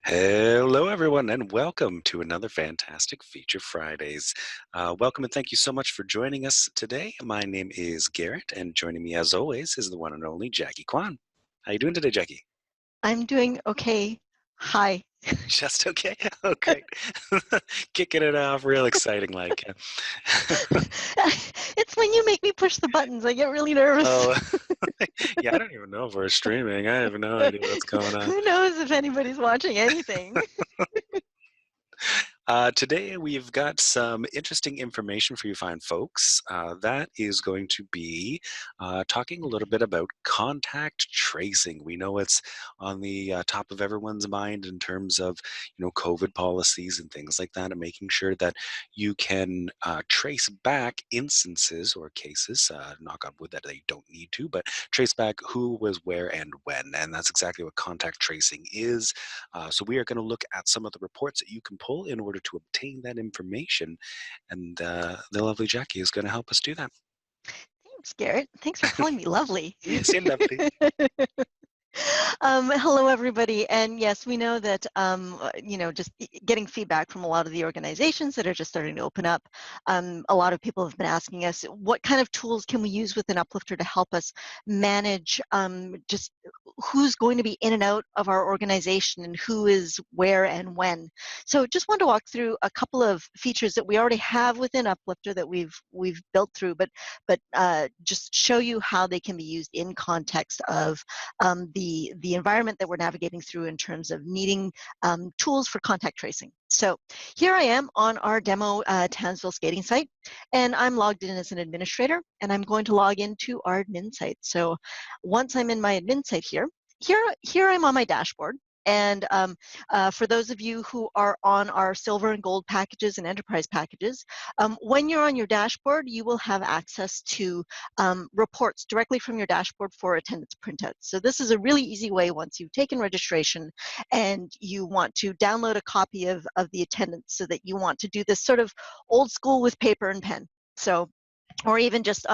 Hello, everyone, and welcome to another fantastic Feature Fridays. Welcome and thank you so much for joining us today. My name is Garrett, and joining me, as always, is the one and only Jackie Kwan. How you doing today, Jackie? I'm doing okay. Hi. Just okay? Oh, great. Kicking it off real exciting like. It's when you make me push the buttons, I get really nervous. Oh, yeah, I don't even know if we're streaming. I have no idea what's going on. Who knows if anybody's watching anything? Today, we've got some interesting information for you fine folks. That is going to be talking a little bit about contact tracing. We know it's on the top of everyone's mind in terms of, COVID policies and things like that, and making sure that you can trace back instances or cases, knock on wood that they don't need to, but trace back who was where and when. And that's exactly what contact tracing is. So we are going to look at some of the reports that you can pull in order to obtain that information, and the lovely Jackie is going to help us do that. Thanks, Garrett. Thanks for calling me lovely. Yes, you're lovely. Hello, everybody. And yes, we know that, just getting feedback from a lot of the organizations that are just starting to open up. A lot of people have been asking us, what kind of tools can we use within Uplifter to help us manage just who's going to be in and out of our organization and who is where and when. So just want to walk through a couple of features that we already have within Uplifter that we've built through, but just show you how they can be used in context of the environment that we're navigating through in terms of needing tools for contact tracing. So here I am on our demo Townsville skating site, and I'm logged in as an administrator, and I'm going to log into our admin site. So once I'm in my admin site here I'm on my dashboard. And for those of you who are on our silver and gold packages and enterprise packages, when you're on your dashboard, you will have access to reports directly from your dashboard for attendance printouts. So this is a really easy way once you've taken registration and you want to download a copy of the attendance so that you want to do this sort of old school with paper and pen. So or even just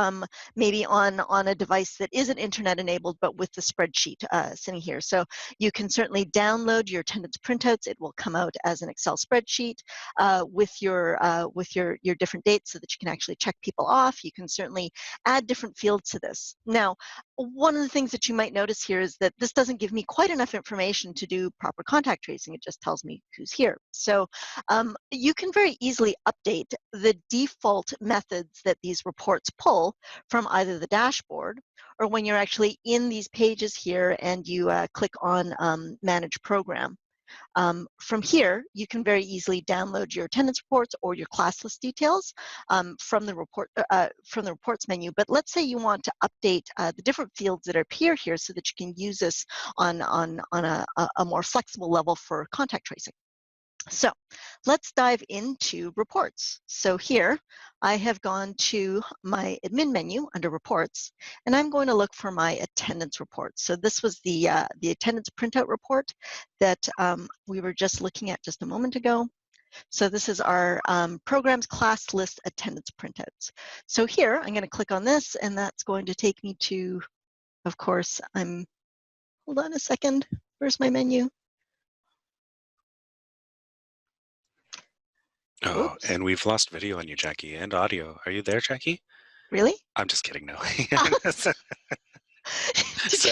maybe on a device that isn't internet enabled, but with the spreadsheet sitting here. So you can certainly download your attendance printouts. It will come out as an Excel spreadsheet with your different dates so that you can actually check people off. You can certainly add different fields to this. Now, one of the things that you might notice here is that this doesn't give me quite enough information to do proper contact tracing. It just tells me who's here. So you can very easily update the default methods that these reports pull from either the dashboard or when you're actually in these pages here and you click on Manage Program. From here, you can very easily download your attendance reports or your class list details from the reports menu. But let's say you want to update the different fields that appear here so that you can use this on a more flexible level for contact tracing. So let's dive into reports. So here I have gone to my admin menu under reports, and I'm going to look for my attendance report. So this was the attendance printout report that we were just looking at just a moment ago. So this is our programs class list attendance printouts. So here I'm going to click on this, and that's going to take me to, of course, hold on a second, where's my menu? Oh, Oops, and we've lost video on you, Jackie, and audio. Are you there, Jackie? really? I'm just kidding. No. Did you Sorry.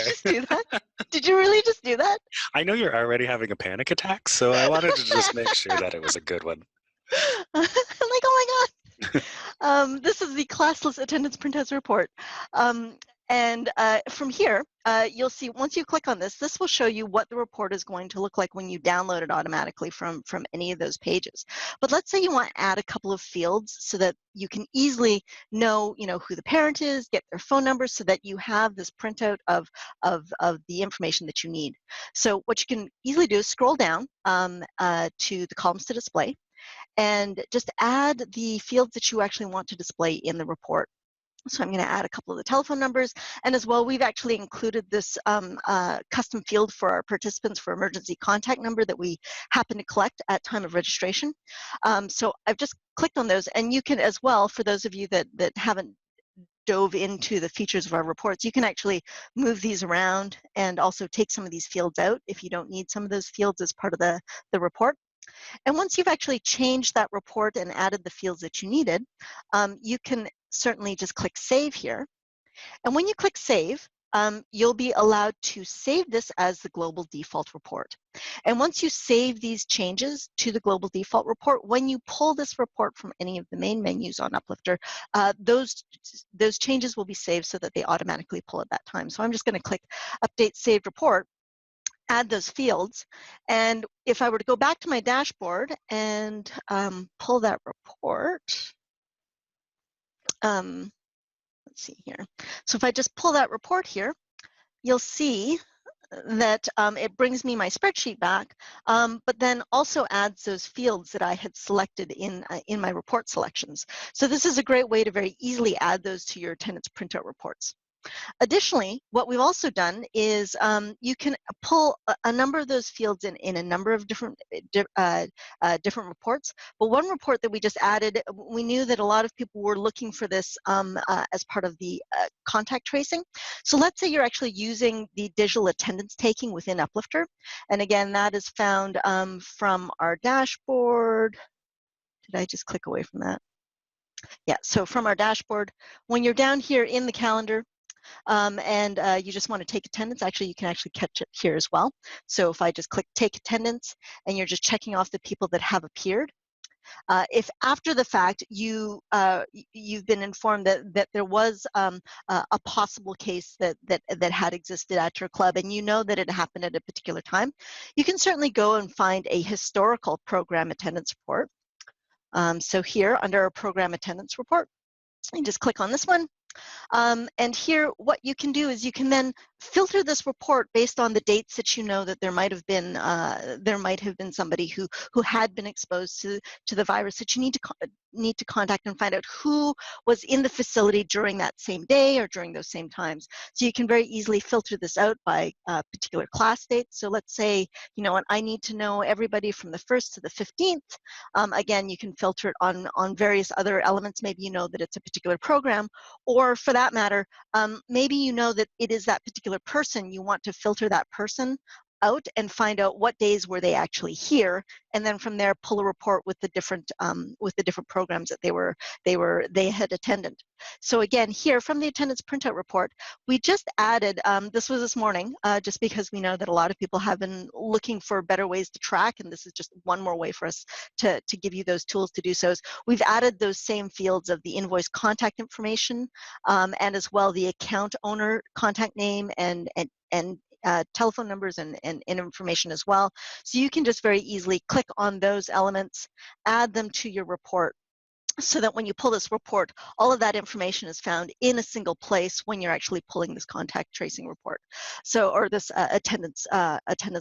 just do that? Did you really just do that? I know you're already having a panic attack, so I wanted to just make sure that it was a good one. I'm like, oh my God. This is the classless attendance printouts report. And from here, you'll see once you click on this, this will show you what the report is going to look like when you download it automatically from any of those pages. But let's say you want to add a couple of fields so that you can easily know, who the parent is, get their phone number so that you have this printout of the information that you need. So what you can easily do is scroll down to the columns to display and just add the fields that you actually want to display in the report. So I'm going to add a couple of the telephone numbers. And as well, we've actually included this custom field for our participants for emergency contact number that we happen to collect at time of registration. So I've just clicked on those. And you can as well, for those of you that haven't dove into the features of our reports, you can actually move these around and also take some of these fields out if you don't need some of those fields as part of the report. And once you've actually changed that report and added the fields that you needed, you can certainly just click Save here. And when you click Save, you'll be allowed to save this as the global default report. And once you save these changes to the global default report, when you pull this report from any of the main menus on Uplifter, those changes will be saved so that they automatically pull at that time. So I'm just going to click Update Saved Report, add those fields, and if I were to go back to my dashboard and pull that report, let's see here. So if I just pull that report here, you'll see that it brings me my spreadsheet back, but then also adds those fields that I had selected in my report selections. So this is a great way to very easily add those to your attendance printout reports. Additionally, what we've also done is you can pull a number of those fields in a number of different different reports. But one report that we just added, we knew that a lot of people were looking for this as part of the contact tracing. So let's say you're actually using the digital attendance taking within Uplifter. And again, that is found from our dashboard. Did I just click away from that? Yeah, so from our dashboard, when you're down here in the calendar, and you just want to take attendance, actually you can actually catch it here as well. So if I just click take attendance and you're just checking off the people that have appeared, if after the fact you've been informed that there was a possible case that had existed at your club and you know that it happened at a particular time, you can certainly go and find a historical program attendance report. So here under our program attendance report, you just click on this one. And here, what you can do is you can then filter this report based on the dates that you know that there might have been somebody who had been exposed to the virus that you need to contact and find out who was in the facility during that same day or during those same times. So you can very easily filter this out by particular class dates. So let's say, you know what, I need to know everybody from the 1st to the 15th. Again, you can filter it on various other elements. Maybe you know that it's a particular program, or for that matter, maybe you know that it is that particular person. You want to filter that person out and find out what days were they actually here, and then from there pull a report with the different programs that they had attended. So again, here from the attendance printout report, we just added, this was this morning, just because we know that a lot of people have been looking for better ways to track, and this is just one more way for us to give you those tools to do so. We've added those same fields of the invoice contact information, and as well the account owner contact name and telephone numbers and information as well. So you can just very easily click on those elements, add them to your report, so that when you pull this report, all of that information is found in a single place when you're actually pulling this contact tracing report. So, or this attendance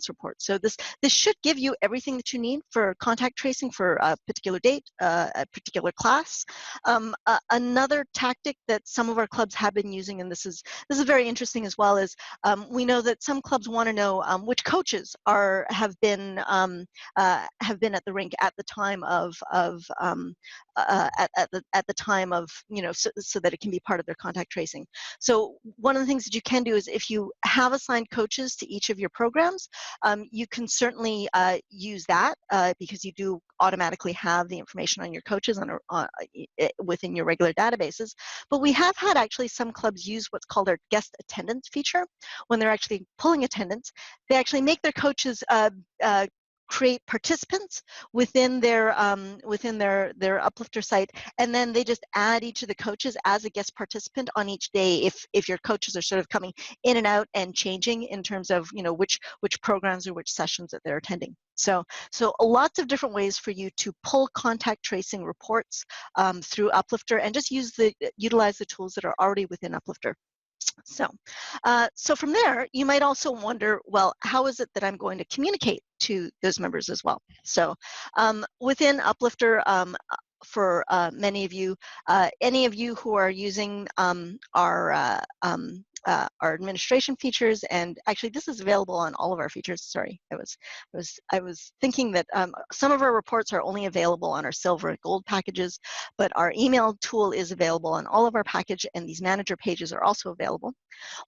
report. So this should give you everything that you need for contact tracing for a particular date, a particular class. Another tactic that some of our clubs have been using, and this is very interesting as well, is we know that some clubs want to know which coaches have been at the rink at the time of at the time of, you know, so that it can be part of their contact tracing. So one of the things that you can do is if you have assigned coaches to each of your programs, you can certainly use that because you do automatically have the information on your coaches within your regular databases. But we have had actually some clubs use what's called our guest attendance feature. When they're actually pulling attendance, they actually make their coaches create participants within their Uplifter site, and then they just add each of the coaches as a guest participant on each day if your coaches are sort of coming in and out and changing in terms of, you know, which programs or which sessions that they're attending. So lots of different ways for you to pull contact tracing reports through Uplifter, and just utilize the tools that are already within Uplifter. So from there, you might also wonder, well, how is it that I'm going to communicate to those members as well? So within Uplifter, for many of you, any of you who are using our our administration features, and actually this is available on all of our features. Sorry, I was thinking that some of our reports are only available on our silver and gold packages, but our email tool is available on all of our package, and these manager pages are also available.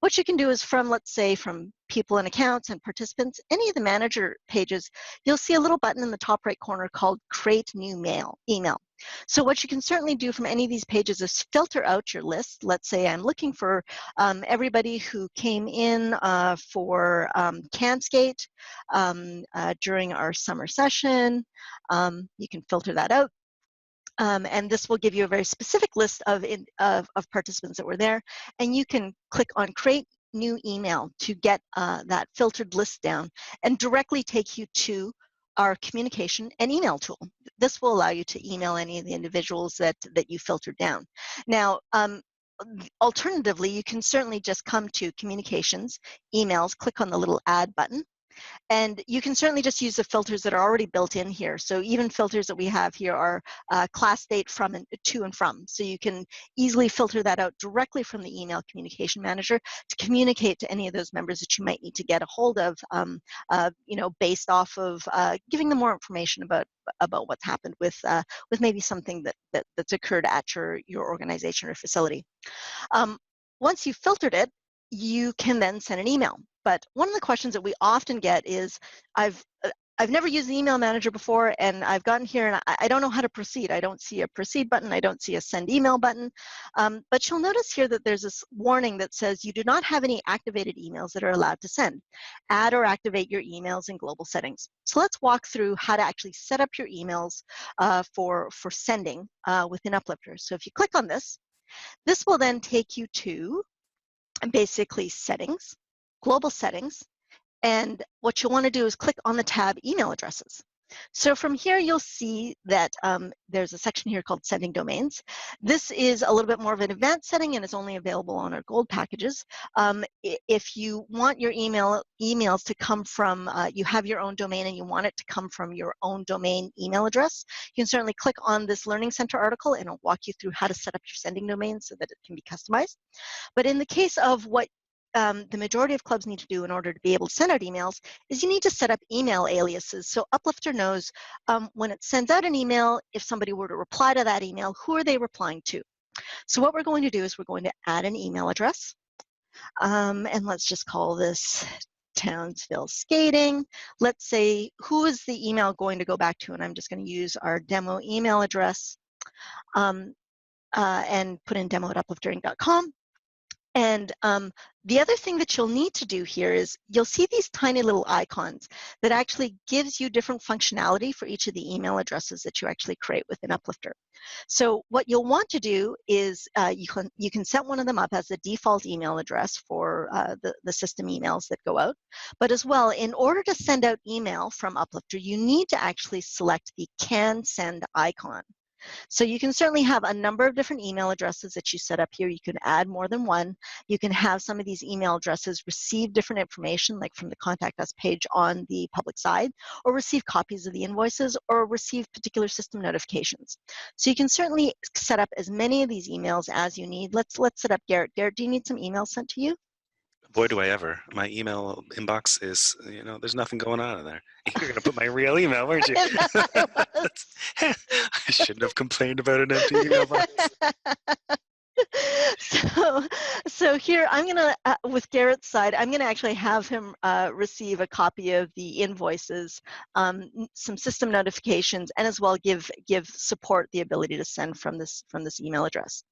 What you can do is from, let's say, from people and accounts and participants, any of the manager pages, you'll see a little button in the top right corner called Create New Email. So what you can certainly do from any of these pages is filter out your list. Let's say I'm looking for everybody who came in for CanSkate during our summer session. You can filter that out. And this will give you a very specific list of participants that were there. And you can click on Create New Email to get that filtered list down and directly take you to our communication and email tool. This will allow you to email any of the individuals that you filtered down. Now, alternatively, you can certainly just come to Communications, Emails, click on the little Add button, and you can certainly just use the filters that are already built in here. So even filters that we have here are class date from and to and from. So you can easily filter that out directly from the email communication manager to communicate to any of those members that you might need to get a hold of, based off of giving them more information about what's happened with maybe something that's occurred at your organization or facility. Once you've filtered it, you can then send an email. But one of the questions that we often get is, I've never used the email manager before, and I've gotten here and I don't know how to proceed. I don't see a proceed button. I don't see a send email button. But you'll notice here that there's this warning that says you do not have any activated emails that are allowed to send. Add or activate your emails in global settings. So let's walk through how to actually set up your emails for sending within Uplifter. So if you click on this, this will then take you to basically settings, global settings, and what you'll want to do is click on the tab email addresses. So from here, you'll see that there's a section here called sending domains. This is a little bit more of an advanced setting and is only available on our gold packages. If you want your emails to come from, you have your own domain and you want it to come from your own domain email address, you can certainly click on this Learning Center article and it'll walk you through how to set up your sending domain so that it can be customized. But in the case of what the majority of clubs need to do in order to be able to send out emails is you need to set up email aliases. So Uplifter knows when it sends out an email, if somebody were to reply to that email, who are they replying to? So what we're going to do is we're going to add an email address. And let's just call this Townsville Skating. Let's say, who is the email going to go back to? And I'm just going to use our demo email address and put in demo@upliftering.com. And the other thing that you'll need to do here is you'll see these tiny little icons that actually gives you different functionality for each of the email addresses that you actually create within Uplifter. So what you'll want to do is you can set one of them up as the default email address for the system emails that go out. But as well, in order to send out email from Uplifter, you need to actually select the Can Send icon. So you can certainly have a number of different email addresses that you set up here. You can add more than one. You can have some of these email addresses receive different information, like from the Contact Us page on the public side, or receive copies of the invoices, or receive particular system notifications. So you can certainly set up as many of these emails as you need. Let's set up Garrett. Garrett, do you need some emails sent to you? Boy, do I ever. My email inbox is, there's nothing going on in there. You're going to put my real email, weren't you? It was. I shouldn't have complained about an empty email box. So here I'm gonna, with Garrett's side, I'm gonna actually have him receive a copy of the invoices, some system notifications, and as well give support the ability to send from this email address.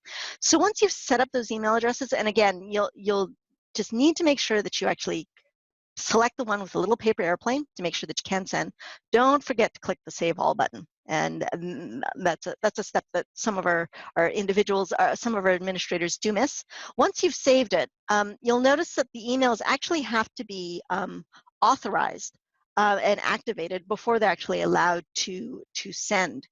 So once you've set up those email addresses, and again, you'll just need to make sure that you actually select the one with the little paper airplane to make sure that you can send. Don't forget to click the Save All button. And that's a step that some of our individuals, some of our administrators do miss. Once you've saved it, you'll notice that the emails actually have to be authorized and activated before they're actually allowed to send.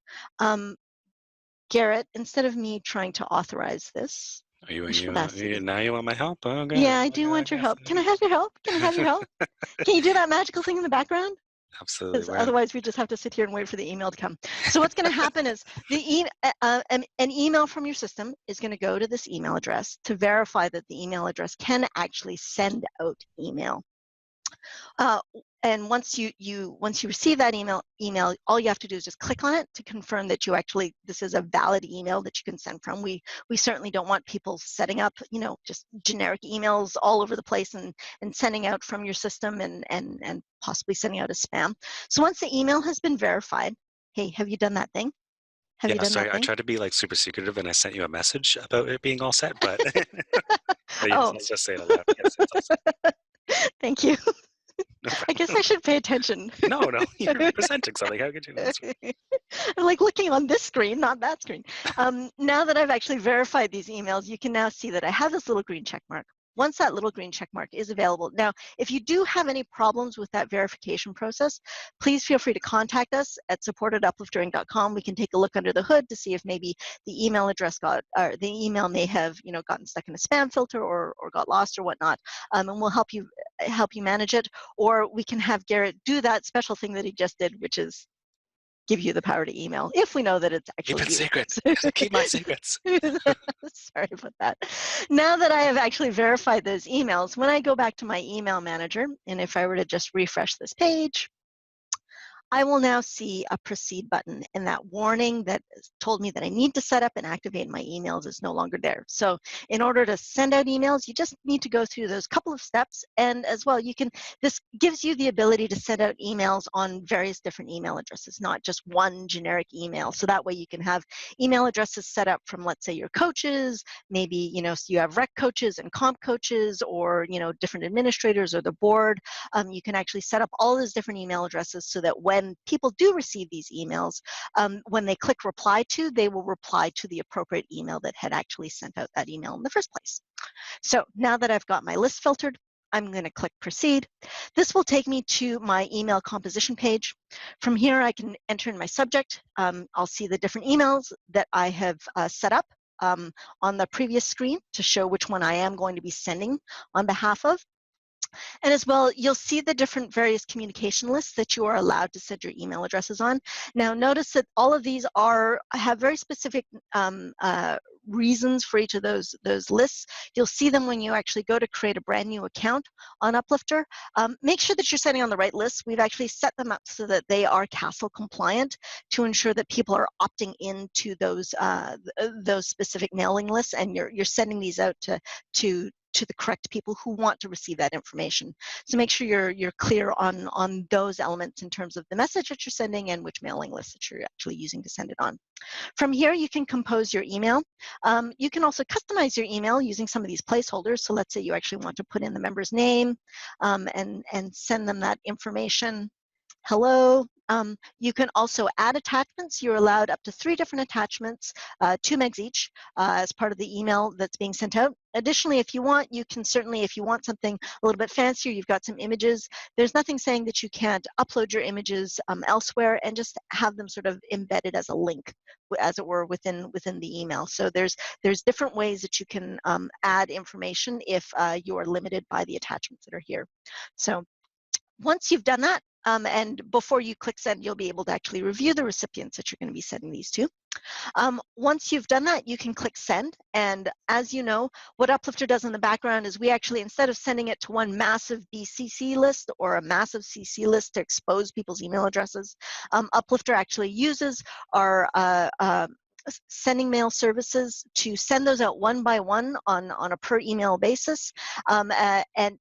Garrett, instead of me trying to authorize this, Now you want my help? Okay. Yeah, I do want your help. Can I have your help? Can I have your help? Can you do that magical thing in the background? Absolutely. because Well, otherwise we just have to sit here and wait for the email to come. So what's going to happen is an email from your system is going to go to this email address to verify that the email address can actually send out email. Uh, and once you receive that email, all you have to do is just click on it to confirm that this is a valid email that you can send from. We certainly don't want people setting up, just generic emails all over the place and sending out from your system and possibly sending out as spam. So once the email has been verified, hey, have you done that thing? Have you yeah, done that sorry, I thing? tried to be like super secretive and I sent you a message about it being all set, but but yes, Oh, let's just say it aloud. Yes, it's all set. thank you. No I guess I problem. should pay attention. No, no, you're presenting something. How could you not? I'm like looking on this screen, not that screen. Now that I've actually verified these emails, you can now see that I have this little green check mark. Once that little green check mark is available, now, if you do have any problems with that verification process, please feel free to contact us at support@upliftering.com. We can take a look under the hood to see if maybe the email address or the email may have, gotten stuck in a spam filter or got lost or whatnot, and we'll help you manage it. Or we can have Garrett do that special thing that he just did, which is give you the power to email if we know that it's Keep actually it you. secret. Yes, keep my secrets. Sorry about that. Now that I have actually verified those emails, when I go back to my email manager, and if I were to just refresh this page, I will now see a proceed button, and that warning that told me that I need to set up and activate my emails is no longer there. So in order to send out emails, you just need to go through those couple of steps. And as well, this gives you the ability to send out emails on various different email addresses, not just one generic email. So that way you can have email addresses set up from, let's say, your coaches, maybe, so you have rec coaches and comp coaches, or, different administrators or the board. You can actually set up all those different email addresses so that when people do receive these emails, when they click reply to, they will reply to the appropriate email that had actually sent out that email in the first place. So now that I've got my list filtered, I'm going to click proceed. This will take me to my email composition page. From here, I can enter in my subject. I'll see the different emails that I have set up on the previous screen to show which one I am going to be sending on behalf of. And as well, you'll see the different various communication lists that you are allowed to set your email addresses on. Now, notice that all of these have very specific reasons for each of those lists. You'll see them when you actually go to create a brand new account on Uplifter. Make sure that you're setting on the right lists. We've actually set them up so that they are CASL compliant to ensure that people are opting into those specific mailing lists, and you're sending these out to the correct people who want to receive that information. So make sure you're clear on those elements in terms of the message that you're sending and which mailing list that you're actually using to send it on. From here, you can compose your email. You can also customize your email using some of these placeholders. So let's say you actually want to put in the member's name and send them that information. Hello. You can also add attachments. You're allowed up to 3 different attachments, 2 megs each, as part of the email that's being sent out. Additionally, if you want, you can certainly, if you want something a little bit fancier, you've got some images, there's nothing saying that you can't upload your images elsewhere and just have them sort of embedded as a link, as it were, within the email. So there's different ways that you can add information if you are limited by the attachments that are here. So once you've done that, and before you click send, you'll be able to actually review the recipients that you're going to be sending these to. Once you've done that, you can click send. And as you know, what Uplifter does in the background is we actually, instead of sending it to one massive BCC list or a massive CC list to expose people's email addresses, Uplifter actually uses our sending mail services to send those out one by one on a per email basis, and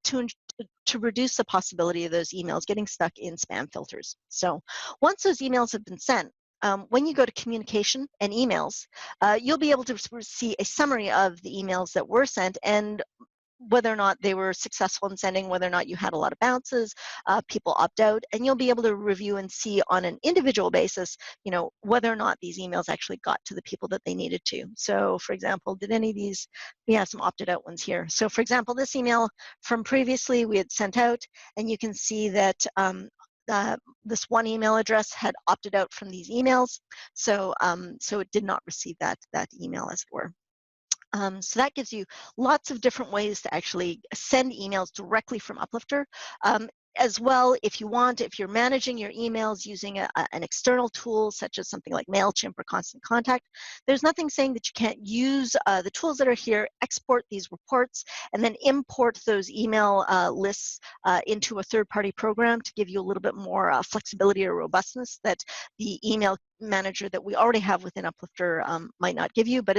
to reduce the possibility of those emails getting stuck in spam filters. So once those emails have been sent, when you go to communication and emails, you'll be able to see a summary of the emails that were sent and whether or not they were successful in sending, whether or not you had a lot of bounces, people opt out, and you'll be able to review and see on an individual basis, whether or not these emails actually got to the people that they needed to. So for example, did any of these, we have some opted out ones here. So for example, this email from previously we had sent out, and you can see that this one email address had opted out from these emails. So it did not receive that email, as it were. So that gives you lots of different ways to actually send emails directly from Uplifter. as well, if you want, if you're managing your emails using an external tool such as something like MailChimp or Constant Contact, there's nothing saying that you can't use the tools that are here, export these reports, and then import those email lists into a third-party program to give you a little bit more flexibility or robustness that the email manager that we already have within Uplifter might not give you, but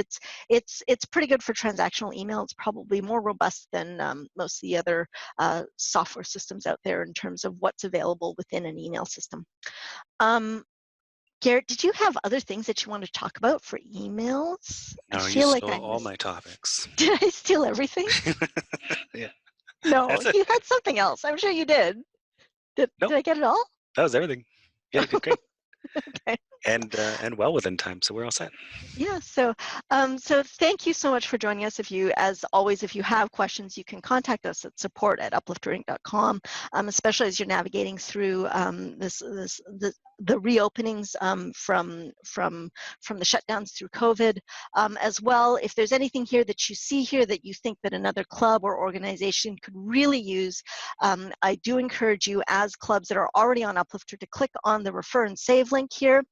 it's pretty good for transactional email. It's probably more robust than most of the other software systems out there in terms of what's available within an email system. Um, Garrett, did you have other things that you want to talk about for emails? I No, you feel like stole I all missed. my topics. Did I steal everything? Yeah, No, that's it. you had something else. I'm sure you did. Did Nope, I get it all? that was everything. Yeah, you did great, Okay. and well within time, so we're all set. Yeah, so thank you so much for joining us. If you, as always, if you have questions, you can contact us at support@uplifterinc.com, especially as you're navigating through the reopenings from the shutdowns through COVID. As well, if there's anything here that you see here that you think that another club or organization could really use, I do encourage you as clubs that are already on Uplifter to click on the refer and save link here.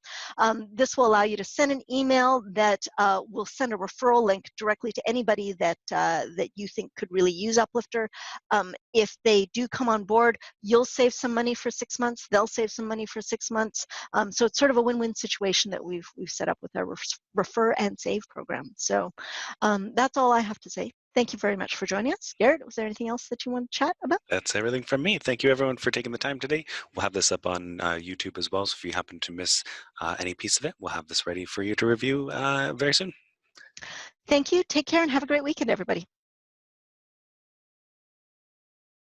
This will allow you to send an email that will send a referral link directly to anybody that you think could really use Uplifter. If they do come on board, you'll save some money for 6 months. They'll save some money for 6 months. So it's sort of a win-win situation that we've set up with our refer and save program. So that's all I have to say. Thank you very much for joining us. Garrett, was there anything else that you want to chat about? That's everything from me. Thank you, everyone, for taking the time today. We'll have this up on YouTube as well, so if you happen to miss any piece of it, we'll have this ready for you to review very soon. Thank you. Take care and have a great weekend, everybody.